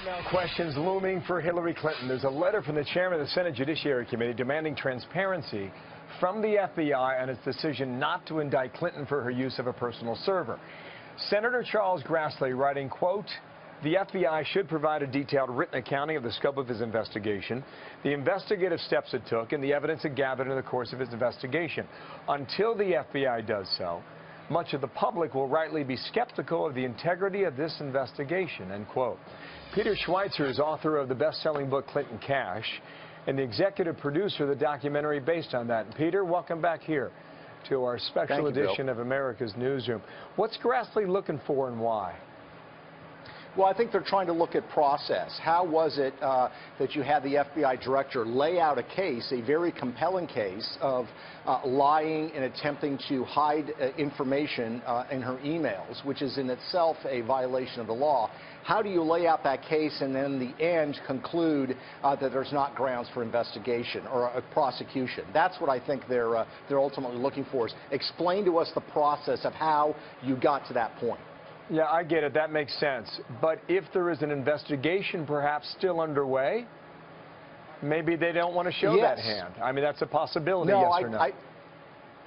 Email questions looming for Hillary Clinton. There's a letter from the chairman of the Senate Judiciary Committee demanding transparency from the FBI on its decision not to indict Clinton for her use of a personal server. Senator Charles Grassley writing, quote, "The FBI should provide a detailed written accounting of the scope of his investigation, the investigative steps it took, and the evidence it gathered in the course of its investigation. Until the FBI does so, much of the public will rightly be skeptical of the integrity of this investigation," end quote. Peter Schweizer is author of the best-selling book Clinton Cash and the executive producer of the documentary based on that. And Peter, welcome back here to our special edition of America's Newsroom. What's Grassley looking for and why? Well, I think they're trying to look at process. How was it that you had the FBI director lay out a case, a very compelling case of lying and attempting to hide information in her emails, which is in itself a violation of the law? How do you lay out that case and then in the end conclude that there's not grounds for investigation or a prosecution? That's what I think they're ultimately looking for, is explain to us the process of how you got to that point. Yeah, I get it. That makes sense. But if there is an investigation perhaps still underway, maybe they don't want to show that hand. I mean, that's a possibility, yes or no?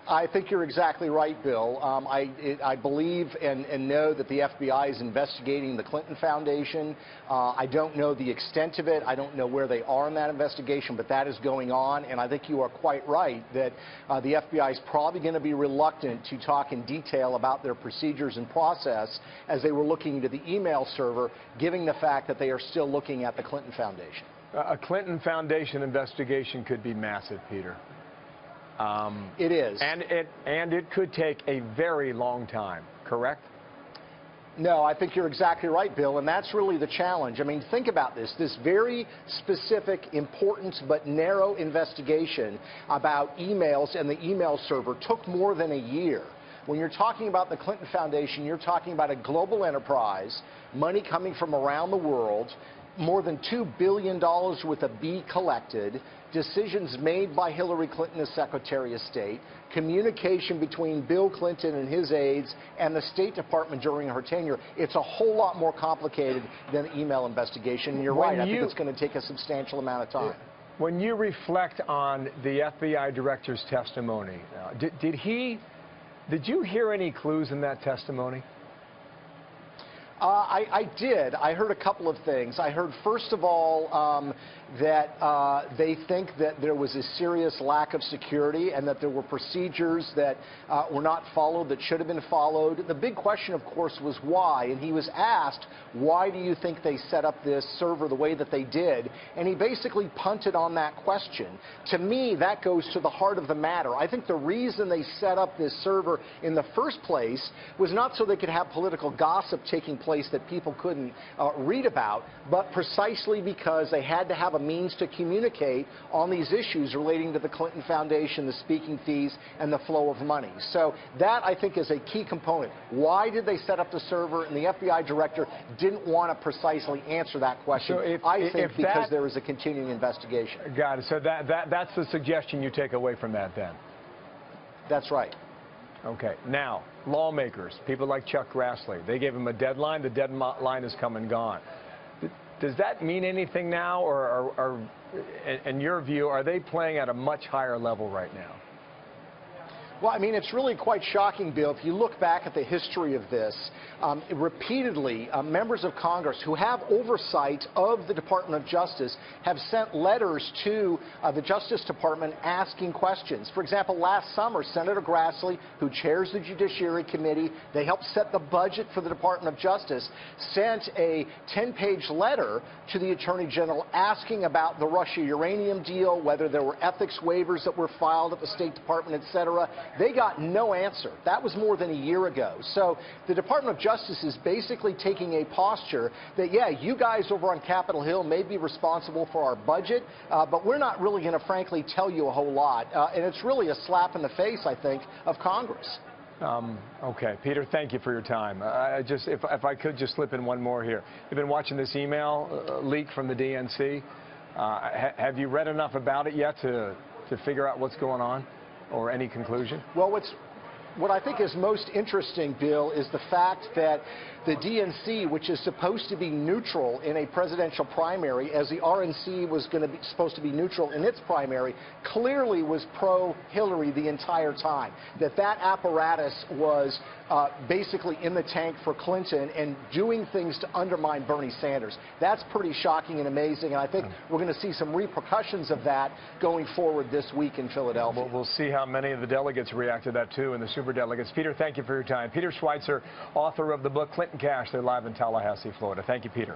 I think you're exactly right, Bill. I believe and know that the FBI is investigating the Clinton Foundation. I don't know the extent of it. I don't know where they are in that investigation, but that is going on. And I think you are quite right that the FBI is probably going to be reluctant to talk in detail about their procedures and process as they were looking into the email server, given the fact that they are still looking at the Clinton Foundation. A Clinton Foundation investigation could be massive, Peter. It is. And it could take a very long time, correct? No, I think you're exactly right, Bill, and that's really the challenge. I mean, think about this. This very specific, important, but narrow investigation about emails and the email server took more than a year. When you're talking about the Clinton Foundation, you're talking about a global enterprise, money coming from around the world, more than $2 billion worth of B collected, decisions made by Hillary Clinton as Secretary of State, communication between Bill Clinton and his aides and the State Department during her tenure. It's a whole lot more complicated than an email investigation. And you're right, I think it's going to take a substantial amount of time. When you reflect on the FBI director's testimony, did you hear any clues in that testimony? I did. I heard a couple of things. I heard, first of all, that they think that there was a serious lack of security and that there were procedures that were not followed that should have been followed. The big question, of course, was why. And he was asked, why do you think they set up this server the way that they did? And he basically punted on that question. To me, that goes to the heart of the matter. I think the reason they set up this server in the first place was not so they could have political gossip taking place that people couldn't read about, but precisely because they had to have a means to communicate on these issues relating to the Clinton Foundation, the speaking fees, and the flow of money. So that, I think, is a key component. Why did they set up the server? And the FBI director didn't want to precisely answer that question. So I think because there is a continuing investigation. Got it. So that's the suggestion you take away from that, then? That's right. Okay. Now, lawmakers, people like Chuck Grassley, they gave him a deadline. The deadline has come and gone. Does that mean anything now, or in your view, are they playing at a much higher level right now? Well, I mean, it's really quite shocking, Bill. If you look back at the history of this, repeatedly, members of Congress who have oversight of the Department of Justice have sent letters to the Justice Department asking questions. For example, last summer, Senator Grassley, who chairs the Judiciary Committee, they helped set the budget for the Department of Justice, sent a 10-page letter to the Attorney General asking about the Russia uranium deal, whether there were ethics waivers that were filed at the State Department, et cetera. They got no answer. That was more than a year ago. So the Department of Justice is basically taking a posture that, yeah, you guys over on Capitol Hill may be responsible for our budget, but we're not really going to, frankly, tell you a whole lot. And it's really a slap in the face, I think, of Congress. Okay, Peter, thank you for your time. If I could just slip in one more here. You've been watching this email leak from the DNC. Have you read enough about it yet to figure out what's going on, or any conclusion? Well, what I think is most interesting, Bill, is the fact that the DNC, which is supposed to be neutral in a presidential primary, as the RNC was supposed to be neutral in its primary, clearly was pro-Hillary the entire time. That apparatus was basically in the tank for Clinton and doing things to undermine Bernie Sanders. That's pretty shocking and amazing, and I think we're going to see some repercussions of that going forward this week in Philadelphia. We'll see how many of the delegates react to that, too, and the superdelegates. Peter, thank you for your time. Peter Schweizer, author of the book Clinton Cash. They're live in Tallahassee, Florida. Thank you, Peter.